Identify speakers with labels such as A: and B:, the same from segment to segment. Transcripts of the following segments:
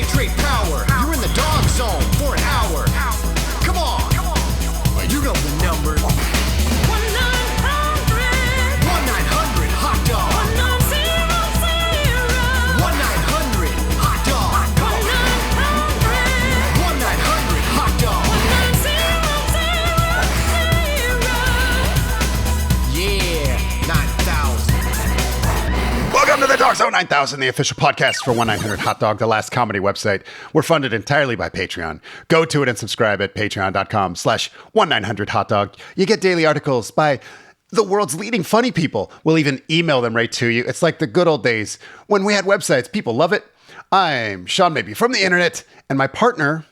A: Concentrate power. You're in the dog zone for an hour. Come on. You know the number. 1-900 hot dog. 1-900 hot dog. 1-900 hot dog. Yeah, 9,000.
B: Welcome to the DOGGZZONE 9000, the official podcast for 1-900 Hot Dog, the last comedy website. We're funded entirely by Patreon. Go to it and subscribe at patreon.com/1900 Hot Dog. You get daily articles by the world's leading funny people. We'll even email them right to you. It's like the good old days when we had websites. People love it. I'm Sean Maybe from the internet, and my partner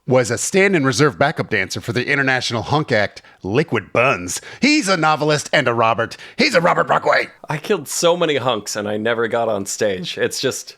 B: was a stand-in reserve backup dancer for the international hunk act, Liquid Buns. He's a novelist and a Robert. He's a Robert Brockway.
C: I killed so many hunks and I never got on stage. It's just,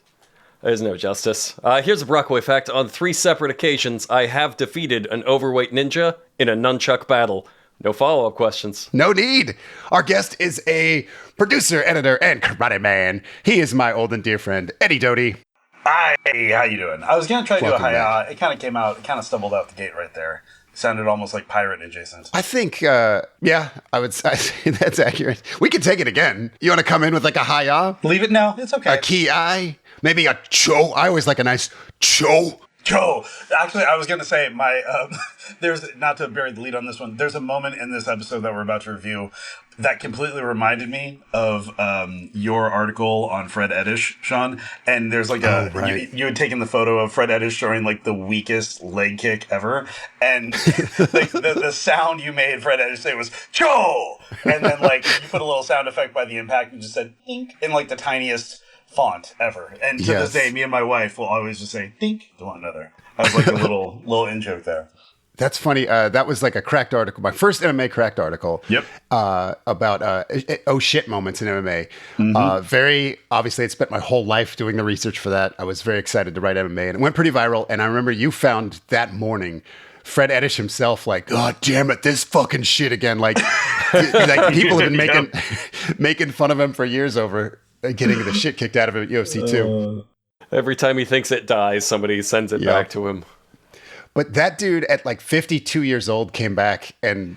C: there's no justice. Here's a Brockway fact. On 3 separate occasions, I have defeated an overweight ninja in a nunchuck battle. No follow-up questions.
B: No need. Our guest is a producer, editor, and karate man. He is my old and dear friend, Eddie Dotty.
D: Hi, how you doing? I was going to try to do a
B: Welcome
D: hi-ya. It kind of came out, it kind of stumbled out the gate right there. Sounded almost like pirate adjacent.
B: I think, yeah, I would say that's accurate. We could take it again. You want to come in with like a hi-ya?
D: Leave it now. It's okay.
B: A ki-ai? Maybe a cho? I always like a nice cho.
D: Joe, actually, I was going to say there's, not to bury the lead on this one, there's a moment in this episode that we're about to review that completely reminded me of your article on Fred Eddish, Sean. And there's like you had taken the photo of Fred Eddish showing like the weakest leg kick ever. And like the sound you made Fred Eddish say was, Joe! And then like you put a little sound effect by the impact and just said, dink, in like the tiniest font ever. And to this day, me and my wife will always just say think to one another. I was like a little in joke there.
B: That's funny. That was like a cracked article, my first MMA cracked article.
D: Yep.
B: About oh shit moments in MMA. Very obviously, I'd spent my whole life doing the research for that. I was very excited to write MMA, and it went pretty viral. And I remember you found that morning Fred Eddish himself, like, God damn it, this fucking shit again. Like people have been making fun of him for years over getting the shit kicked out of him at UFC 2.
C: Every time he thinks it dies, somebody sends it back to him.
B: But that dude at like 52 years old came back and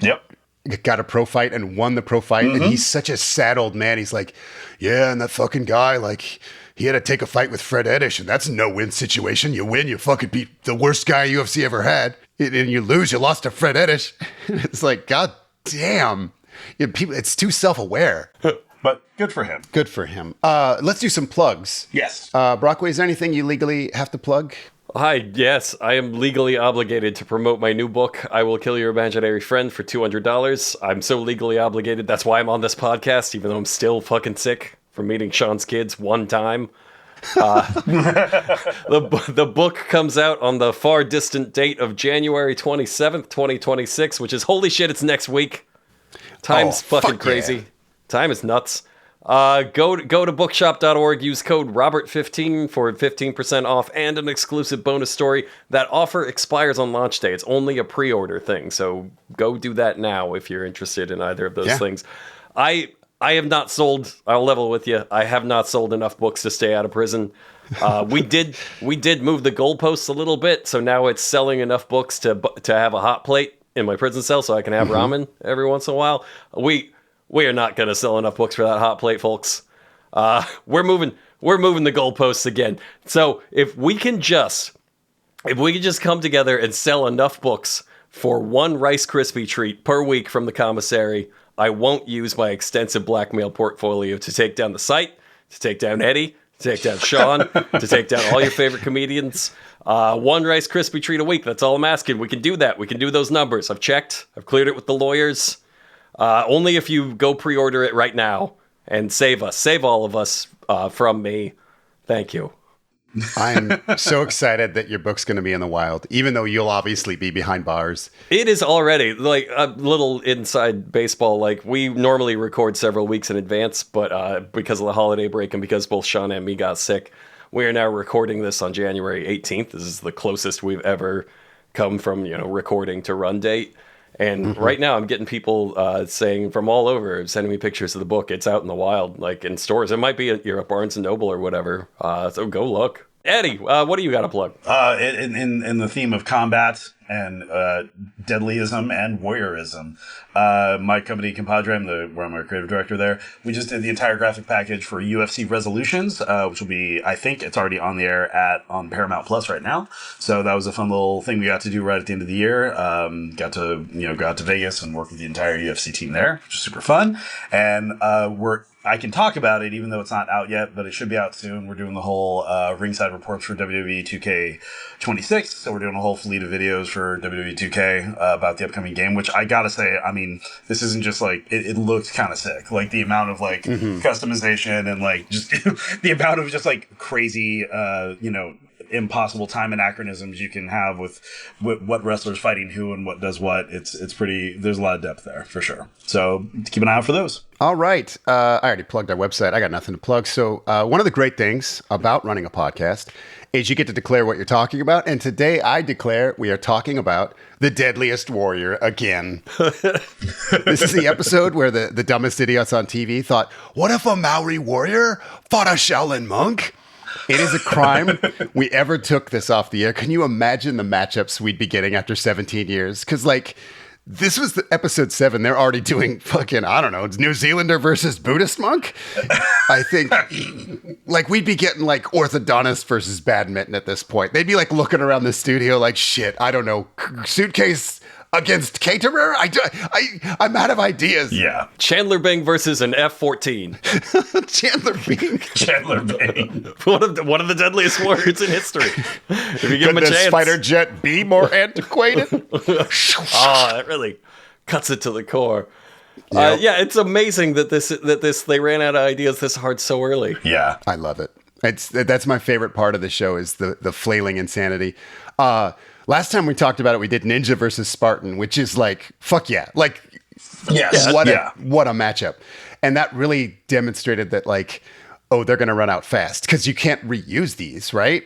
B: got a pro fight and won the pro fight. And he's such a sad old man. He's like, yeah, and that fucking guy, like, he had to take a fight with Fred Eddish, and that's a no-win situation. You win, you fucking beat the worst guy UFC ever had. And you lose, you lost to Fred Eddish. It's like, God damn. It's too self-aware.
D: But good for him.
B: Good for him. Let's do some plugs.
D: Yes.
B: Brockway, is there anything you legally have to plug?
C: Hi, yes, I am legally obligated to promote my new book, I Will Kill Your Imaginary Friend, for $200. I'm so legally obligated. That's why I'm on this podcast, even though I'm still fucking sick from meeting Sean's kids one time. The book comes out on the far distant date of January 27th, 2026, which is, holy shit, it's next week. Time's fucking crazy. Yeah. Time is nuts. Go to bookshop.org, use code Robert15 for 15% off and an exclusive bonus story. That offer expires on launch day. It's only a pre-order thing, so go do that now if you're interested in either of those things. I have not sold, I'll level with you, I have not sold enough books to stay out of prison. We did move the goalposts a little bit, so now it's selling enough books to have a hot plate in my prison cell so I can have ramen every once in a while. We are not going to sell enough books for that hot plate, folks. We're moving the goalposts again. So if we can just come together and sell enough books for one Rice Krispie treat per week from the commissary, I won't use my extensive blackmail portfolio to take down the site, to take down Eddie, to take down Sean, to take down all your favorite comedians. One Rice Krispie treat a week. That's all I'm asking. We can do that. We can do those numbers. I've checked. I've cleared it with the lawyers. Only if you go pre-order it right now and save all of us from me. Thank you.
B: I'm so excited that your book's going to be in the wild, even though you'll obviously be behind bars.
C: It is already, like, a little inside baseball. Like, we normally record several weeks in advance, but because of the holiday break and because both Sean and me got sick, we are now recording this on January 18th. This is the closest we've ever come from, recording to run date. And right now I'm getting people saying from all over, sending me pictures of the book. It's out in the wild, like in stores. It might be you're at Barnes & Noble or whatever. So go look. Eddie, what do you got to plug?
D: In the theme of combat and deadlyism and warriorism, my company Compadre, where I'm a creative director there, we just did the entire graphic package for UFC Resolutions, which will be, I think it's already on the air on Paramount Plus right now. So that was a fun little thing we got to do right at the end of the year. Got to go out to Vegas and work with the entire UFC team there, which is super fun. And I can talk about it even though it's not out yet, but it should be out soon. We're doing the whole ringside reports for WWE 2K26. So we're doing a whole fleet of videos for WWE 2K about the upcoming game, which I gotta say, I mean, this isn't just like, it looks kind of sick. Like the amount of like customization and like just the amount of just like crazy, impossible time anachronisms you can have with what wrestlers fighting who and what does what. It's pretty, there's a lot of depth there for sure. So keep an eye out for those.
B: All right. I already plugged our website. I got nothing to plug. So one of the great things about running a podcast is you get to declare what you're talking about. And today I declare we are talking about the Deadliest Warrior again. This is the episode where the dumbest idiots on TV thought, what if a Maori warrior fought a Shaolin monk? It is a crime we ever took this off the air. Can you imagine the matchups we'd be getting after 17 years? Because, like, this was the episode 7. They're already doing fucking, I don't know, it's New Zealander versus Buddhist monk. I think, like, we'd be getting, like, orthodontist versus badminton at this point. They'd be, like, looking around the studio like, shit, I don't know, suitcase against caterer? I'm out of ideas.
D: Yeah.
C: Chandler Bing versus an F-14.
B: Chandler Bing.
C: one of the deadliest warriors in history. If you give him a
B: Could this
C: chance.
B: fighter jet be more antiquated?
C: That really cuts it to the core.
B: Yep.
C: It's amazing that they ran out of ideas this hard so early.
D: Yeah.
B: I love it. That's my favorite part of the show is the flailing insanity. Last time we talked about it, we did Ninja versus Spartan, which is like, fuck yeah. Like,
D: yes.
B: What a matchup. And that really demonstrated that, like, oh, they're going to run out fast because you can't reuse these, right?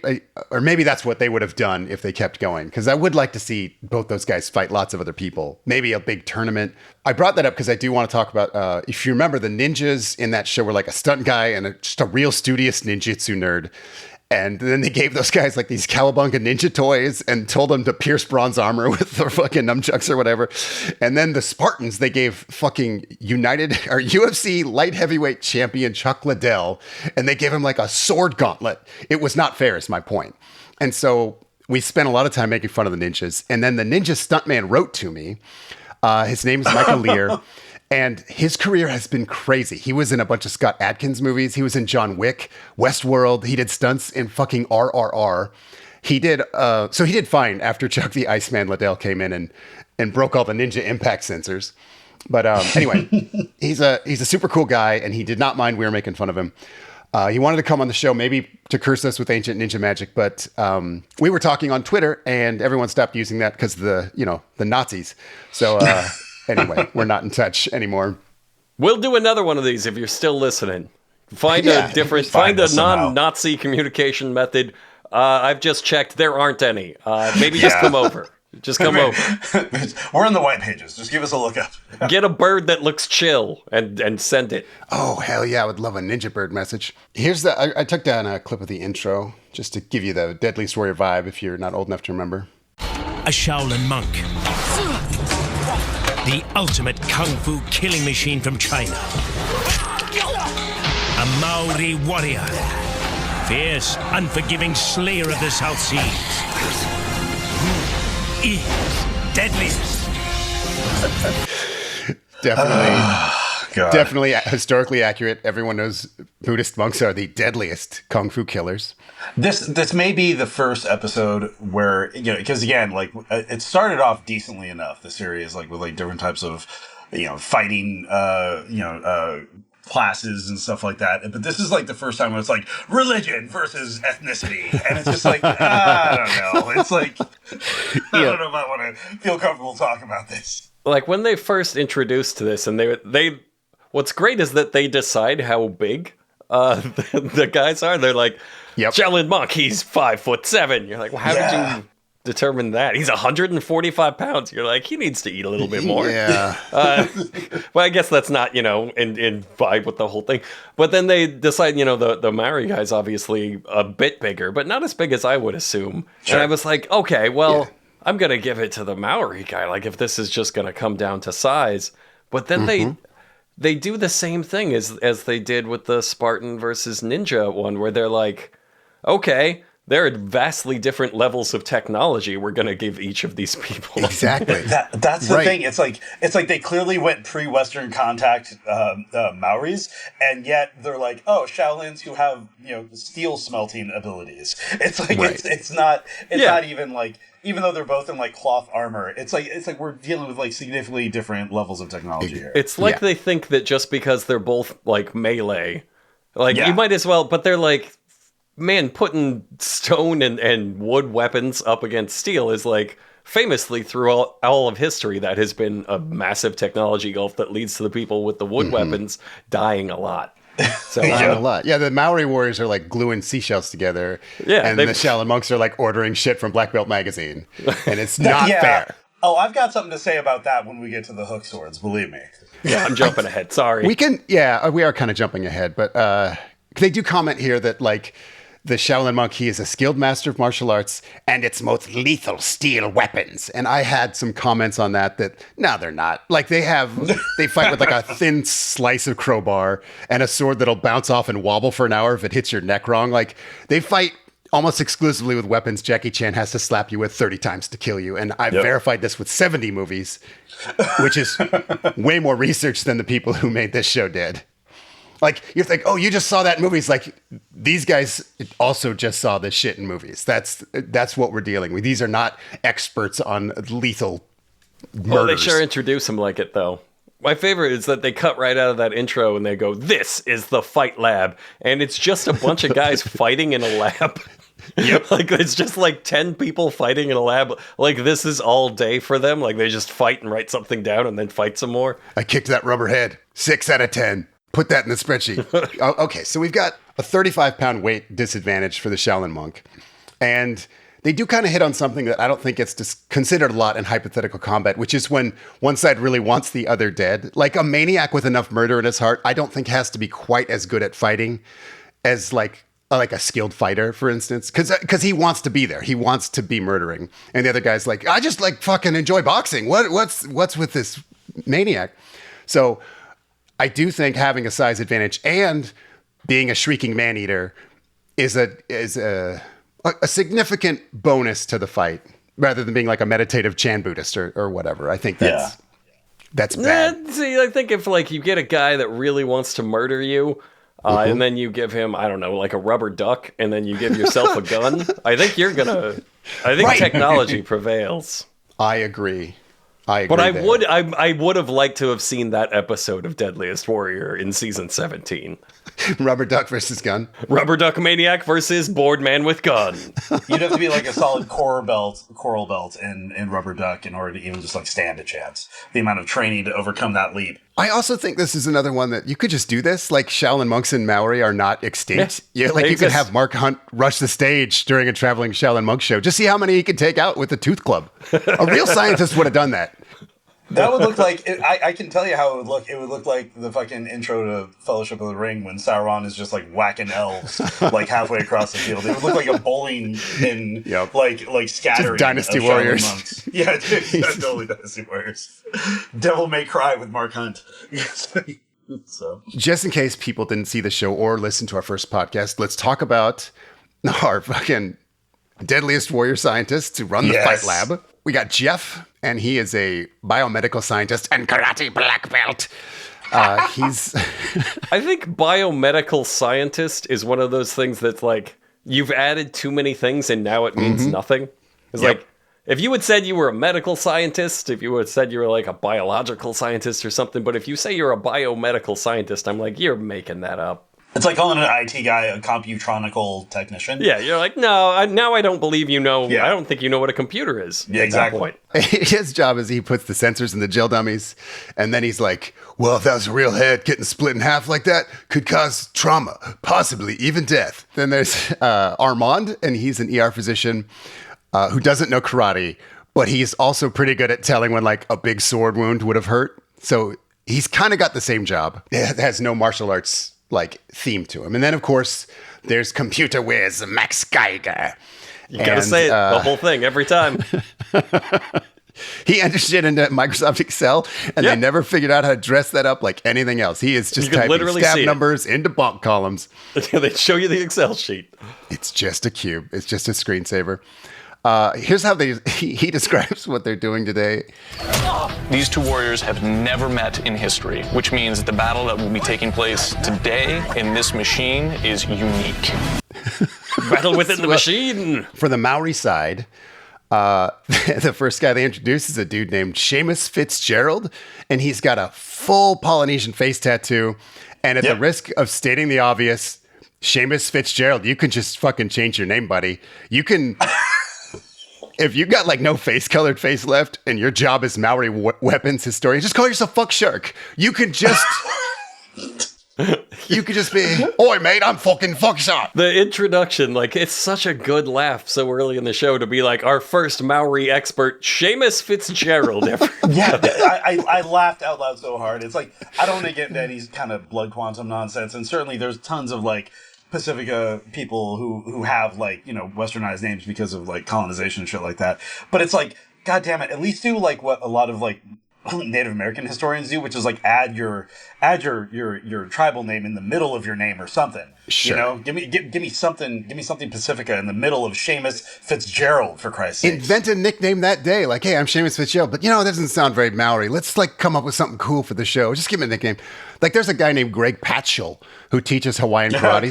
B: Or maybe that's what they would have done if they kept going. Because I would like to see both those guys fight lots of other people. Maybe a big tournament. I brought that up because I do want to talk about, if you remember, the ninjas in that show were like a stunt guy and just a real studious ninjutsu nerd. And then they gave those guys like these Cowabunga ninja toys and told them to pierce bronze armor with their fucking nunchucks or whatever. And then the Spartans, they gave fucking UFC light heavyweight champion Chuck Liddell, and they gave him like a sword gauntlet. It was not fair is my point. And so we spent a lot of time making fun of the ninjas. And then the ninja stuntman wrote to me. His name is Michael Lear. And his career has been crazy. He was in a bunch of Scott Adkins movies. He was in John Wick, Westworld. He did stunts in fucking RRR. He did fine after Chuck the Iceman Liddell came in and broke all the ninja impact sensors. But anyway, he's a super cool guy, and he did not mind we were making fun of him. He wanted to come on the show, maybe to curse us with ancient ninja magic, but we were talking on Twitter, and everyone stopped using that because of the Nazis. So. Anyway, we're not in touch anymore.
C: We'll do another one of these if you're still listening. Find a non-Nazi communication method. I've just checked. There aren't any. Maybe just come over. Just come over.
D: We're in the white pages. Just give us a look up.
C: Get a bird that looks chill and send it.
B: Oh, hell yeah. I would love a ninja bird message. I took down a clip of the intro just to give you the Deadliest Warrior vibe if you're not old enough to remember.
E: A Shaolin monk. The ultimate kung fu killing machine from China. A Maori warrior. Fierce, unforgiving slayer of the South Seas. Who is deadliest?
B: Definitely historically accurate. Everyone knows Buddhist monks are the deadliest kung fu killers.
D: This may be the first episode where, because again, like it started off decently enough, the series, like with like different types of, fighting, classes and stuff like that. But this is like the first time where it's like religion versus ethnicity. And it's just like, I don't know. It's like, I don't know if I want to feel comfortable talking about this.
C: Like when they first introduced this and they what's great is that they decide how big the guys are. They're like,
B: yep.
C: Shaolin monk, he's 5'7". You're like, well, how did you determine that? He's 145 pounds. You're like, he needs to eat a little bit more.
B: Yeah.
C: Well, I guess that's not, in vibe with the whole thing. But then they decide, the Maori guy's obviously a bit bigger, but not as big as I would assume. Sure. And I was like, okay, well, I'm going to give it to the Maori guy. Like, if this is just going to come down to size. But then they do the same thing as they did with the Spartan versus Ninja one, where they're like, okay, there are vastly different levels of technology we're going to give each of these people.
B: Exactly.
D: That's the thing. It's like they clearly went pre-Western contact Maoris, and yet they're like, oh, Shaolins who have steel smelting abilities. It's like it's not even like, even though they're both in like cloth armor, it's like we're dealing with like significantly different levels of technology here.
C: It's like they think that just because they're both like melee, like you might as well, but they're like, man, putting stone and wood weapons up against steel is like famously through all of history that has been a massive technology gulf that leads to the people with the wood weapons dying a lot. So
B: a lot. Yeah, the Maori warriors are like gluing seashells together. Yeah, and the Shaolin monks are like ordering shit from Black Belt magazine, and it's not fair.
D: Oh, I've got something to say about that when we get to the hook swords. Believe me.
C: Yeah, I'm jumping ahead. Sorry.
B: We are kind of jumping ahead, but they do comment here that like, the Shaolin monk, he is a skilled master of martial arts and its most lethal steel weapons. And I had some comments on that no, they're not. Like they fight with like a thin slice of crowbar and a sword that'll bounce off and wobble for an hour if it hits your neck wrong. Like they fight almost exclusively with weapons Jackie Chan has to slap you with 30 times to kill you. And I've verified this with 70 movies, which is way more research than the people who made this show did. Like, you think, oh, you just saw that in movies. Like, these guys also just saw this shit in movies. That's what we're dealing with. These are not experts on lethal murders.
C: Well, they sure introduce them like it, though. My favorite is that they cut right out of that intro and they go, this is the fight lab. And it's just a bunch of guys fighting in a lab. Yep. Like, it's just like 10 people fighting in a lab. Like, this is all day for them. Like, they just fight and write something down and then fight some more.
B: I kicked that rubber head. 6 out of 10. Put that in the spreadsheet. Okay, so we've got a 35-pound weight disadvantage for the Shaolin monk. And they do kind of hit on something that I don't think gets considered a lot in hypothetical combat, which is when one side really wants the other dead. Like a maniac with enough murder in his heart, I don't think has to be quite as good at fighting as like a skilled fighter, for instance, because he wants to be there. He wants to be murdering. And the other guy's like, I just like fucking enjoy boxing. What's with this maniac? So I do think having a size advantage and being a shrieking man-eater is a significant bonus to the fight, rather than being like a meditative Chan Buddhist or whatever. I think that's bad.
C: See, I think if like you get a guy that really wants to murder you, and then you give him, I don't know, like a rubber duck, and then you give yourself a gun, I think technology prevails.
B: I agree.
C: But I would have liked to have seen that episode of Deadliest Warrior in season 17.
B: Rubber duck versus gun.
C: Rubber duck maniac versus bored man with gun.
D: You'd have to be like a solid coral belt in rubber duck in order to even just like stand a chance. The amount of training to overcome that leap.
B: I also think this is another one that you could just do this. Like Shaolin monks and Maori are not extinct. You could have Mark Hunt rush the stage during a traveling Shaolin monk show. Just see how many he could take out with a tooth club. A real scientist would have done that.
D: That would look like, I can tell you how it would look. It would look like the fucking intro to Fellowship of the Ring when Sauron is just like whacking elves like halfway across the field. It would look like a bowling in like scattering. Just
B: Dynasty Warriors.
D: Monks. Yeah, totally Dynasty Warriors. Devil May Cry with Mark Hunt. So,
B: just in case people didn't see the show or listen to our first podcast, let's talk about our fucking Deadliest Warrior scientists who run the fight lab. We got Jeff, and he is a biomedical scientist and karate black belt. He's...
C: I think biomedical scientist is one of those things that's like, you've added too many things and now it means nothing. It's like, if you had said you were a medical scientist, if you had said you were like a biological scientist or something, but if you say you're a biomedical scientist, I'm like, you're making that up.
D: It's like calling an IT guy a computronical technician.
C: Yeah, you're like, no, now I don't believe you know. Yeah. I don't think you know what a computer is.
D: Yeah, exactly.
B: His job is he puts the sensors in the gel dummies, and then he's like, well, if that was a real head, getting split in half like that could cause trauma, possibly even death. Then there's Armand, and he's an ER physician. who doesn't know karate, but he's also pretty good at telling when like a big sword wound would have hurt. So he's kind of got the same job. It has no martial arts like theme to him. And then of course there's computer whiz Max Geiger.
C: You gotta say it, the whole thing every time.
B: He entered shit into Microsoft Excel, and they never figured out how to dress that up like anything else. He is just typing stab numbers into bonk columns.
C: They show you the Excel sheet.
B: It's just a cube. It's just a screensaver. Here's how he describes what they're doing today.
F: These two warriors have never met in history, which means that the battle that will be taking place today in this machine is unique.
C: Battle within the machine.
B: For the Maori side, the first guy they introduce is a dude named Seamus Fitzgerald, and he's got a full Polynesian face tattoo. And at the risk of stating the obvious, Seamus Fitzgerald, you can just fucking change your name, buddy. You can, if you got like no colored face left, and your job is Maori weapons historian, just call yourself Fuck Shark. You can just. You could just be, oi, mate, I'm fucking Fuck Shark.
C: The introduction, like, it's such a good laugh so early in the show to be like, our first Maori expert, Seamus Fitzgerald.
D: Yeah, I laughed out loud so hard. It's like, I don't want to get into Eddie's kind of blood quantum nonsense, and certainly there's tons of, like, Pacifica people who have, like, you know, westernized names because of, like, colonization and shit like that. But it's like, God damn it, at least do, like, what a lot of, like, Native American historians do, which is like add your tribal name in the middle of your name or something.
B: Sure.
D: You know, give me something Pacifica in the middle of Seamus Fitzgerald, for Christ's sake.
B: Invent a nickname that day, like, hey, I'm Seamus Fitzgerald, but you know, it doesn't sound very Maori. Let's like come up with something cool for the show. Just give him a nickname. Like, there's a guy named Greg Patchell who teaches Hawaiian karate.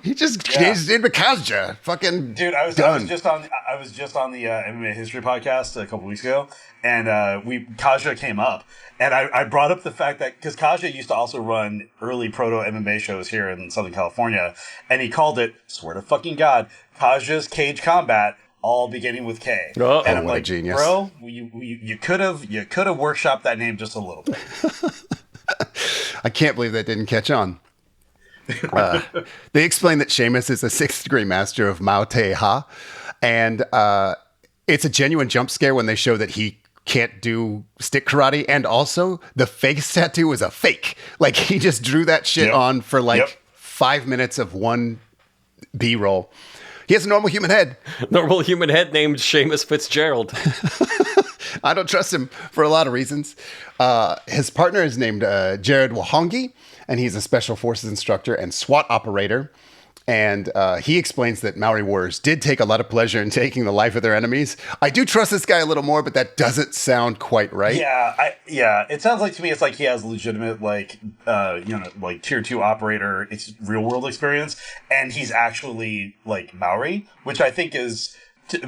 B: He just changed into Kaja. Fucking
D: dude, I was just on the MMA history podcast a couple weeks ago, and Kaja came up, and I brought up the fact that because Kaja used to also run early proto MMA shows here in Southern California, and he called it, swear to fucking God, Kaja's Cage Combat, all beginning with K.
B: Oh,
D: and I'm
B: what
D: like,
B: a genius.
D: Bro, you could have workshopped that name just a little bit.
B: I can't believe that didn't catch on. They explain that Seamus is a 6th degree master of Mao Te Ha, and it's a genuine jump scare when they show that he can't do stick karate, and also the face tattoo is a fake. Like, he just drew that shit on for 5 minutes of one B-roll. He has a normal human head.
C: Normal human head named Seamus Fitzgerald.
B: I don't trust him for a lot of reasons. His partner is named Jared Wahongi, and he's a special forces instructor and SWAT operator. And he explains that Maori warriors did take a lot of pleasure in taking the life of their enemies. I do trust this guy a little more, but that doesn't sound quite right.
D: Yeah. It sounds like to me, it's like he has legitimate, like, like tier 2 operator, real world experience, and he's actually like Maori, which I think is.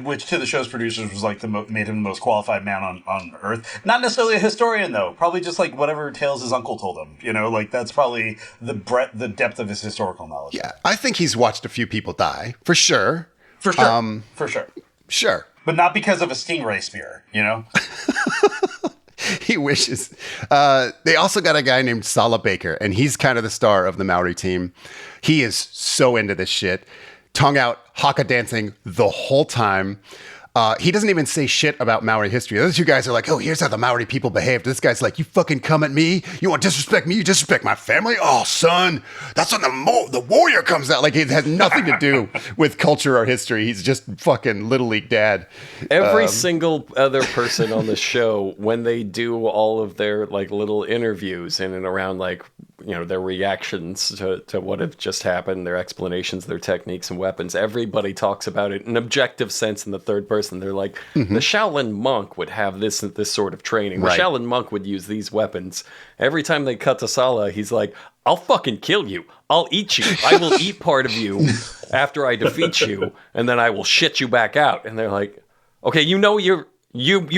D: Which to the show's producers was like made him the most qualified man on earth. Not necessarily a historian though. Probably just like whatever tales his uncle told him. You know, like that's probably the depth of his historical knowledge.
B: Yeah, I think he's watched a few people die for sure.
D: For sure.
B: Sure,
D: but not because of a Stingray spear. You know.
B: He wishes. They also got a guy named Sala Baker, and he's kind of the star of the Maori team. He is so into this shit. Tongue out, Haka dancing the whole time. He doesn't even say shit about Maori history. Those two guys are like, oh, here's how the Maori people behaved. This guy's like, you fucking come at me? You want to disrespect me? You disrespect my family? Oh, son, that's when the warrior comes out. Like, it has nothing to do with culture or history. He's just fucking Little League dad.
C: Every single other person on the show, when they do all of their like little interviews in and around, like, you know, their reactions to what had just happened, their explanations, their techniques and weapons, everybody talks about it in objective sense in the third person. They're like, the Shaolin monk would have this sort of training.
B: Right.
C: The Shaolin monk would use these weapons. Every time they cut to Sala, he's like, I'll fucking kill you. I'll eat you. I will eat part of you after I defeat you, and then I will shit you back out. And they're like, okay, you know you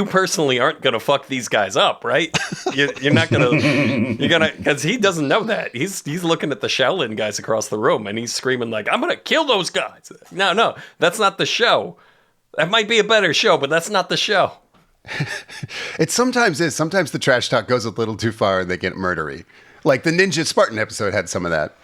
C: personally aren't gonna fuck these guys up, right? You're not gonna. You're gonna, because he doesn't know that. He's looking at the Shaolin guys across the room, and he's screaming like, "I'm gonna kill those guys." No, that's not the show. That might be a better show, but that's not the show.
B: It sometimes is. Sometimes the trash talk goes a little too far, and they get murdery. Like the Ninja Spartan episode had some of that.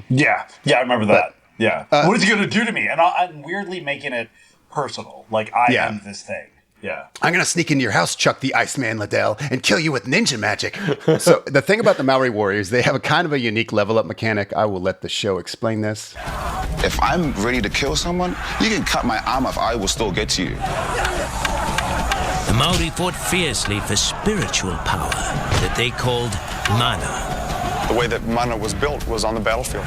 D: Yeah, I remember that. Yeah. What is he going to do to me? And I'm weirdly making it personal. Like, I am this thing. Yeah.
B: I'm going to sneak into your house, Chuck the Iceman Liddell, and kill you with ninja magic. So the thing about the Maori warriors, they have a kind of a unique level up mechanic. I will let the show explain this.
G: If I'm ready to kill someone, you can cut my arm off, I will still get to you.
E: The Maori fought fiercely for spiritual power that they called mana.
H: The way that mana was built was on the battlefield.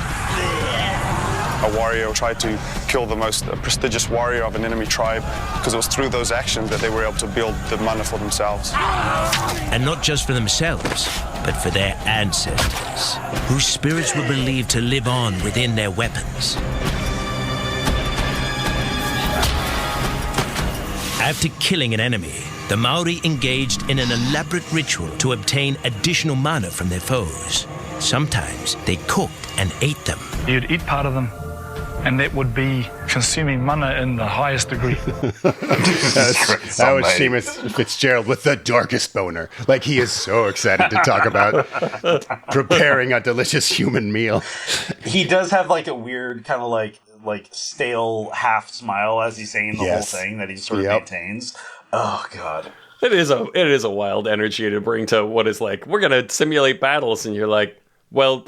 H: A warrior tried to kill the most prestigious warrior of an enemy tribe because it was through those actions that they were able to build the mana for themselves.
E: And not just for themselves, but for their ancestors, whose spirits were believed to live on within their weapons. After killing an enemy, the Maori engaged in an elaborate ritual to obtain additional mana from their foes. Sometimes they cooked and ate them.
I: You'd eat part of them, and that would be consuming mana in the highest degree.
B: That was Seamus Fitzgerald with the darkest boner. Like, he is so excited to talk about preparing a delicious human meal.
D: He does have like a weird kind of like stale half smile as he's saying the whole thing that he sort of maintains. Oh God.
C: It is a wild energy to bring to what is like, we're going to simulate battles, and you're like, well,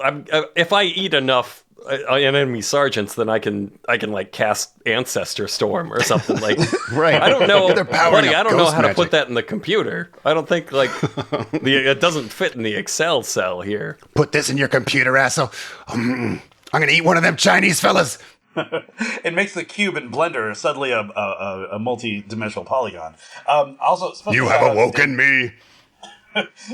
C: if I eat enough enemy sergeants, then I can like cast Ancestor Storm or something like.
B: Right.
C: I don't know,
B: buddy.
C: I don't know how to put that in the computer. I don't think like it doesn't fit in the Excel cell here.
B: Put this in your computer, asshole. I'm gonna eat one of them Chinese fellas.
D: It makes the cube in Blender suddenly a multi-dimensional polygon. Also,
B: you have awoken me.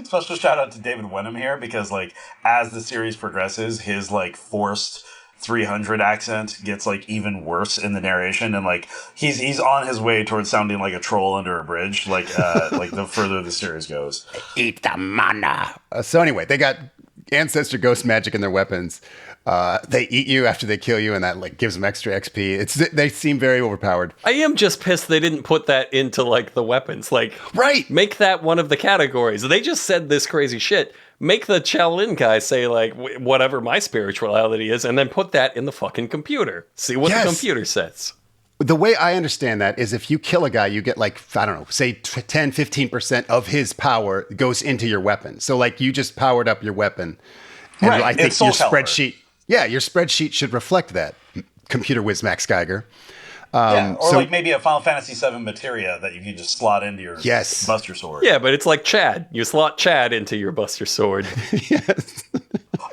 D: Special shout out to David Wenham here, because like as the series progresses, his like forced 300 accent gets like even worse in the narration, and like he's on his way towards sounding like a troll under a bridge, like the further the series goes.
B: Eat the mana. So anyway, they got ancestor ghost magic in their weapons. They eat you after they kill you, and that like gives them extra XP. They seem very overpowered.
C: I am just pissed they didn't put that into like the weapons. Like,
B: right,
C: make that one of the categories. They just said this crazy shit. Make the Shaolin guy say like whatever my spirituality is, and then put that in the fucking computer. See what the computer says.
B: The way I understand that is if you kill a guy, you get like, I don't know, say 10, 15% of his power goes into your weapon. So like you just powered up your weapon. And I think your spreadsheet, your spreadsheet should reflect that. Computer whiz Max Geiger.
D: Or like maybe a Final Fantasy VII materia that you can just slot into your Buster Sword.
C: Yeah, but it's like Chad. You slot Chad into your Buster Sword.
B: Yes.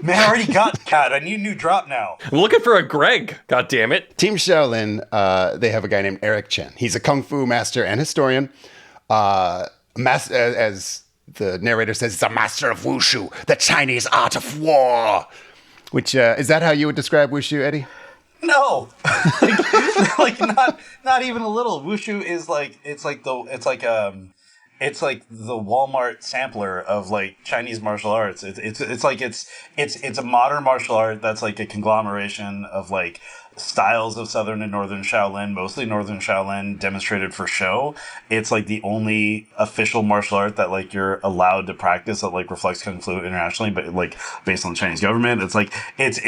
D: Man, I already got Chad. I need a new drop now.
C: I'm looking for a Greg. God damn it.
B: Team Shaolin, they have a guy named Eric Chen. He's a kung fu master and historian. As the narrator says, he's a master of wushu, the Chinese art of war. Which is that how you would describe wushu, Eddie?
D: No, like not even a little. Wushu is like it's like the Walmart sampler of like Chinese martial arts. It's a modern martial art that's like a conglomeration of like styles of Southern and Northern Shaolin, mostly Northern Shaolin, demonstrated for show. It's like the only official martial art that like you're allowed to practice that like reflects Kung Fu internationally, but like based on the Chinese government. It's like it's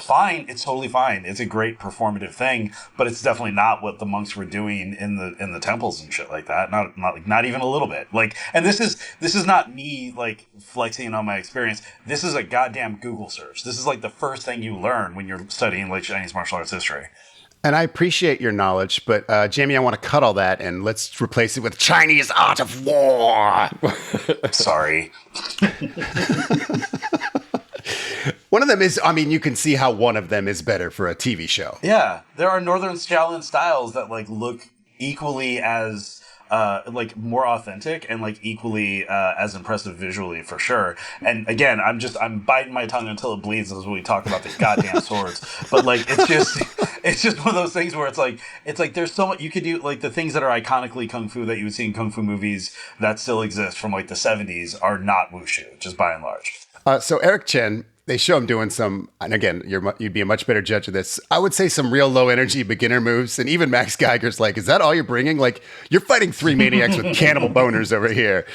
D: fine. It's totally fine. It's a great performative thing, but it's definitely not what the monks were doing in the temples and shit like that. Not even a little bit. Like, and this is not me like flexing on my experience. This is a goddamn Google search. This is like the first thing you learn when you're studying like Chinese martial arts history.
B: And I appreciate your knowledge, but Jamie, I want to cut all that and let's replace it with Chinese art of war.
D: Sorry.
B: One of them is, I mean, you can see how one of them is better for a TV show.
D: Yeah, there are Northern Shaolin styles that like look equally as like more authentic and like equally as impressive visually for sure. And again, I'm biting my tongue until it bleeds as we talk about the goddamn swords. But like it's just one of those things where it's like there's so much you could do, like the things that are iconically kung fu that you would see in kung fu movies that still exist from like the 70s are not wushu, just by and large.
B: So Eric Chen, they show him doing some, and again, you'd be a much better judge of this. I would say some real low energy beginner moves, and even Max Geiger's like, "Is that all you're bringing? Like, you're fighting three maniacs with cannibal boners over here."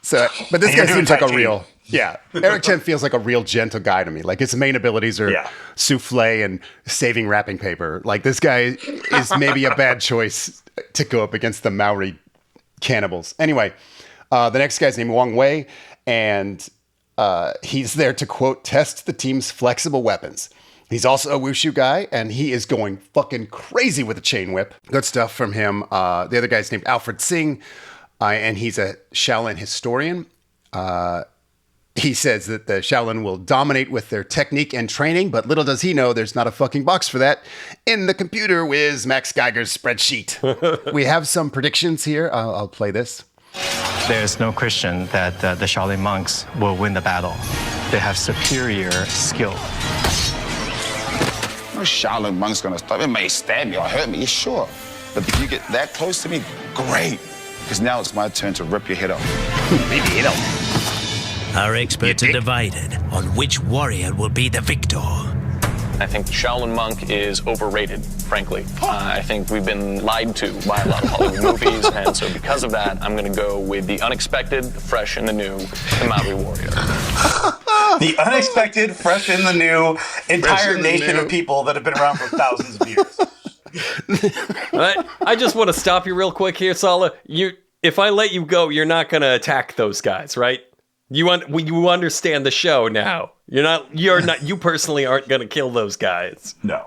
B: So, but this guy seems like a real, Yeah, Eric Chen feels like a real gentle guy to me. Like his main abilities are souffle and saving wrapping paper. Like this guy is maybe a bad choice to go up against the Maori cannibals. Anyway, the next guy's named Wong Wei, and he's there to, quote, test the team's flexible weapons. He's also a wushu guy, and he is going fucking crazy with a chain whip. Good stuff from him. The other guy's named Alfred Singh, and he's a Shaolin historian. He says that the Shaolin will dominate with their technique and training, but little does he know there's not a fucking box for that in the computer whiz Max Geiger's spreadsheet. We have some predictions here. I'll play this.
J: There's no question that the Shaolin monks will win the battle. They have superior skill.
G: No Shaolin monk's gonna stop. It may stab me or hurt me, sure. But if you get that close to me, great. Because now it's my turn to rip your head off.
B: Rip your head off.
E: Our experts are divided on which warrior will be the victor.
F: I think the Shaolin monk is overrated, frankly. I think we've been lied to by a lot of Hollywood movies, and so because of that, I'm going to go with the unexpected, fresh, and the new, the Maori warrior.
D: The unexpected, fresh, and the new, entire nation of people that have been around for thousands of years.
C: I just want to stop you real quick here, Sala. If I let you go, you're not going to attack those guys, right? You understand the show now. You personally aren't going to kill those guys.
D: No.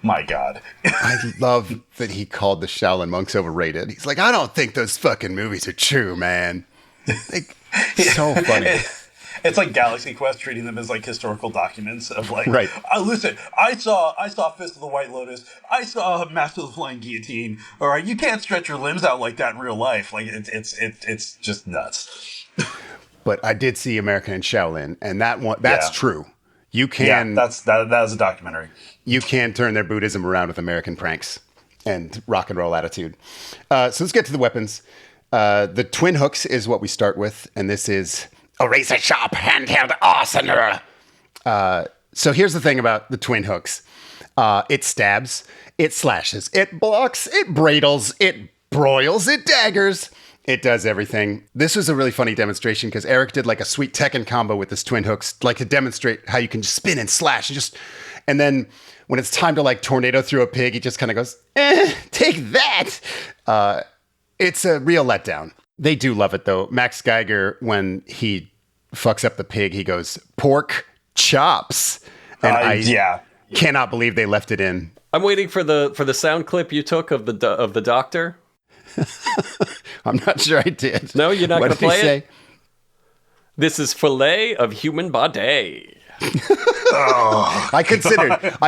D: My God.
B: I love that he called the Shaolin monks overrated. He's like, I don't think those fucking movies are true, man. Like, so funny.
D: It's like Galaxy Quest treating them as like historical documents of like,
B: right.
D: Listen, I saw Fist of the White Lotus. I saw Master of the Flying Guillotine. All right, you can't stretch your limbs out like that in real life. Like it's just nuts.
B: But I did see American and Shaolin, and that's true. You can.
D: Yeah, that is a documentary.
B: You can turn their Buddhism around with American pranks and rock and roll attitude. So let's get to the weapons. The twin hooks is what we start with, and this is a razor sharp handheld arsenal. So here's the thing about the twin hooks. It stabs, it slashes, it blocks, it bradles, it broils, it daggers. It does everything. This was a really funny demonstration because Eric did like a sweet Tekken combo with his twin hooks, like to demonstrate how you can just spin and slash and then when it's time to like tornado through a pig, he just kind of goes, take that. It's a real letdown. They do love it though. Max Geiger, when he fucks up the pig, he goes, pork chops. And I cannot believe they left it in.
C: I'm waiting for the sound clip you took of the doctor.
B: I'm not sure I did.
C: No, you're not going to play
B: say?
C: it? This is fillet of human body.
B: I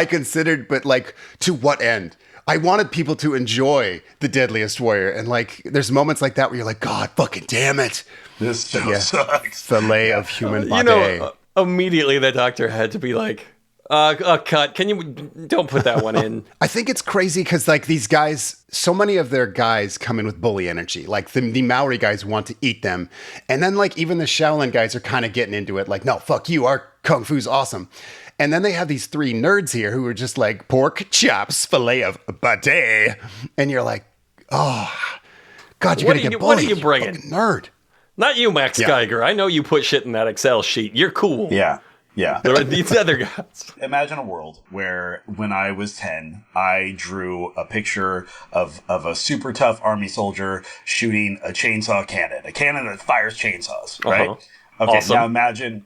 B: considered, but like, to what end? I wanted people to enjoy the Deadliest Warrior, and like, there's moments like that where you're like, God, fucking damn it!
D: This show sucks.
B: Fillet of human body.
C: Immediately the doctor had to be like, cut. Can you don't put that one in?
B: I think it's crazy because like these guys, so many of their guys come in with bully energy. Like the Maori guys want to eat them, and then like even the Shaolin guys are kind of getting into it. Like, no, fuck you. Our kung fu's awesome. And then they have these three nerds here who are just like pork chops, fillet of body, and you're like, oh, God, you're gonna get bullied.
C: What are you bringing?
B: You nerd.
C: Not you, Max Geiger. I know you put shit in that Excel sheet. You're cool.
D: Yeah.
C: There are these other guys.
D: Imagine a world where when I was 10, I drew a picture of a super tough army soldier shooting a chainsaw cannon, a cannon that fires chainsaws, right? Okay,
C: awesome.
D: Now imagine,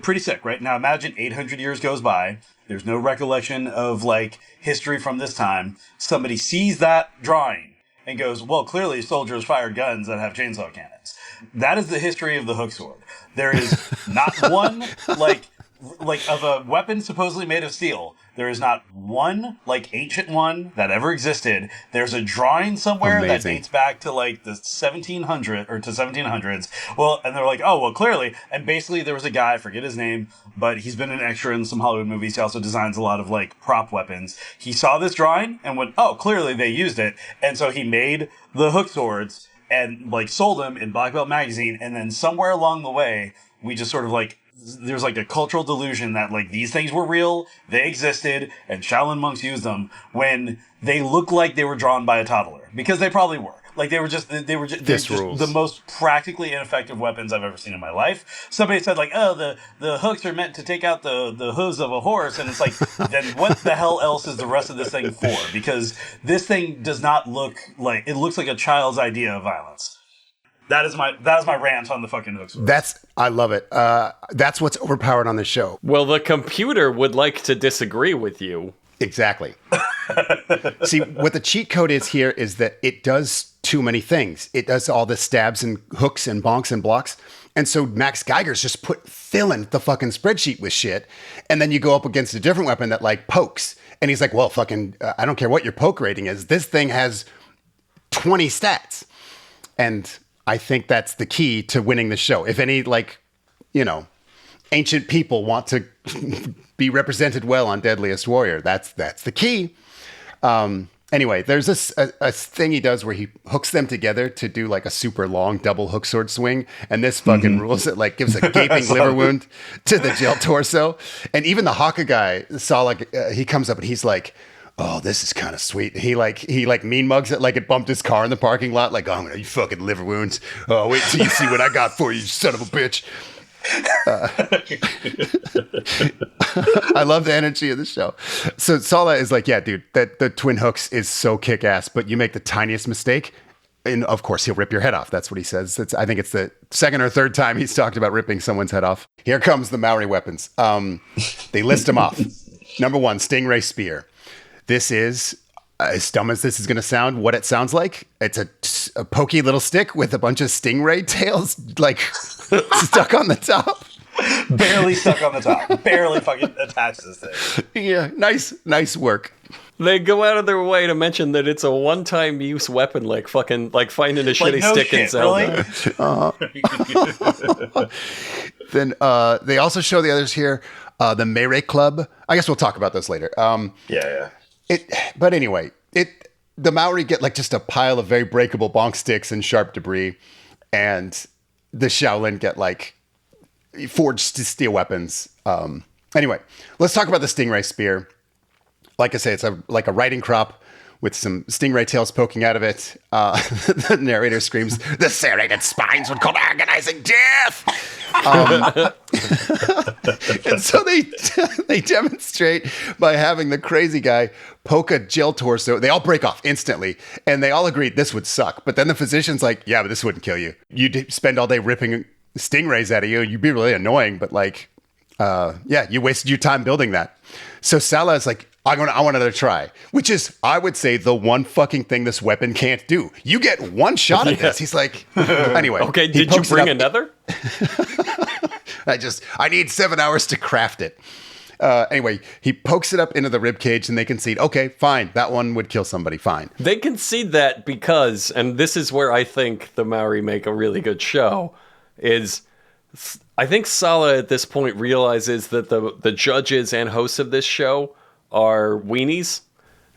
D: pretty sick, right? Now imagine 800 years goes by. There's no recollection of like history from this time. Somebody sees that drawing and goes, well, clearly soldiers fired guns that have chainsaw cannons. That is the history of the hook sword. There is not one like of a weapon supposedly made of steel. There is not one like ancient one that ever existed. There's a drawing somewhere that dates back to like the 1700s. Well, and they're like, oh, well, clearly. And basically there was a guy, I forget his name, but he's been an extra in some Hollywood movies. He also designs a lot of like prop weapons. He saw this drawing and went, oh, clearly they used it. And so he made the hook swords and like sold them in Black Belt magazine. And then somewhere along the way, we just sort of like, there's like a cultural delusion that like these things were real, they existed, and Shaolin monks used them when they look like they were drawn by a toddler, because they probably were. Like they were just
B: This rules.
D: the most practically ineffective weapons I've ever seen in my life. Somebody said like, oh, the hooks are meant to take out the hooves of a horse, and it's like, then what the hell else is the rest of this thing for? Because this thing does not look like, it looks like a child's idea of violence. That is my rant on the fucking hooks.
B: I love it. That's what's overpowered on the show.
C: Well, the computer would like to disagree with you.
B: Exactly. See, what the cheat code is here is that it does too many things. It does all the stabs and hooks and bonks and blocks. And so Max Geiger's just filling the fucking spreadsheet with shit. And then you go up against a different weapon that like pokes. And he's like, well, fucking, I don't care what your poke rating is. This thing has 20 stats. And I think that's the key to winning the show. If any, like, you know, ancient people want to be represented well on Deadliest Warrior, that's the key. Anyway, there's a thing he does where he hooks them together to do like a super long double hook sword swing, and this fucking rules it. Like gives a gaping liver wound to the jail torso, and even the Haka guy saw like he comes up and he's like, "Oh, this is kind of sweet." He mean mugs it like it bumped his car in the parking lot. Like, "Oh, you fucking liver wounds. Oh, wait till you see what I got for you, son of a bitch." I love the energy of the show. So Sala is like, yeah, dude, that the twin hooks is so kick-ass, but you make the tiniest mistake, and of course he'll rip your head off. That's what he says. I think it's the second or third time he's talked about ripping someone's head off. Here comes the Maori weapons. They list them off. Number 1, Stingray Spear. This is, as dumb as this is going to sound, what it sounds like. It's a pokey little stick with a bunch of stingray tails, like, stuck on the top.
D: Barely stuck on the top. Barely fucking attached to this thing.
B: Yeah, nice work.
C: They go out of their way to mention that it's a one-time use weapon, like fucking, like finding a shitty stick in Zelda.
B: Really? Then they also show the others here. The Meray Club. I guess we'll talk about this later.
D: Yeah.
B: But anyway, the Maori get like just a pile of very breakable bonk sticks and sharp debris, and the Shaolin get like forged steel weapons. Anyway, let's talk about the Stingray Spear. Like I say, it's like a riding crop with some stingray tails poking out of it. The narrator screams, "The serrated spines would cause agonizing death!" And so they demonstrate by having the crazy guy poke a gel torso. They all break off instantly, and they all agreed this would suck. But then the physician's like, yeah, but this wouldn't kill you. You'd spend all day ripping stingrays out of you. You'd be really annoying, but like, yeah, you wasted your time building that. So Sala is like, I want another try, which is, I would say, the one fucking thing this weapon can't do. You get one shot at this. He's like, anyway.
C: Okay, did you bring another?
B: I need 7 hours to craft it. Anyway, he pokes it up into the rib cage and they concede, okay, fine. That one would kill somebody, fine.
C: They concede that because, and this is where I think the Maori make a really good show, is I think Sala at this point realizes that the judges and hosts of this show are weenies,